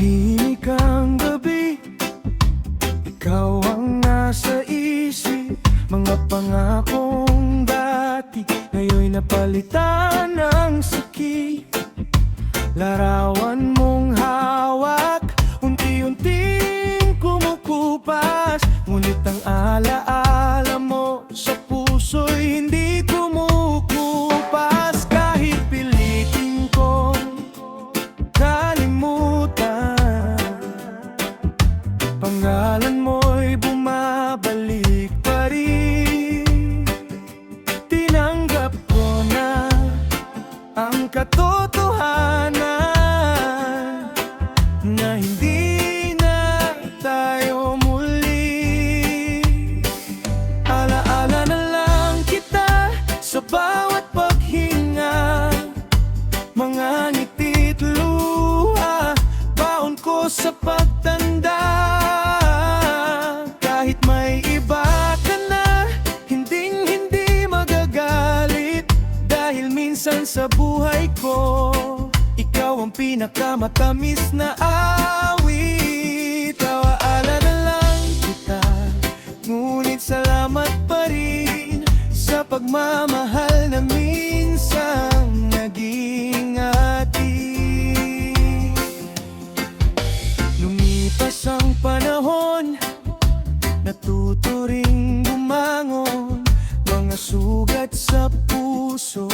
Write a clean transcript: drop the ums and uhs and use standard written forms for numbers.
Tahimik ang gabi, ikaw ang nasa isip. Mga pangakong dati, ngayon'y napalitan ng sakit. Larawan mong hawak, unti-unting kumukupas. Ngunit ang alaala mo sa puso'y hindi kumukupas. Kahit pilitin kong kalimutan, pangalan mo'y bumabalik pa rin. Tinanggap ko na ang katotohanan na hindi na tayo muli. Alaala na lang kita sa bawat paghinga, mga ngiti't luha, baon ko sa pagtanda. Kahit may iba ka na, hinding-hindi magagalit, dahil minsan sa buhay ko, ikaw ang pinakamatamis na awit. Tawaala na lang kita, ngunit salamat pa rin sa pagmamahal na minsang naging atin. Lumipas ang panahon, natuto ring bumangon, mga sugat sa puso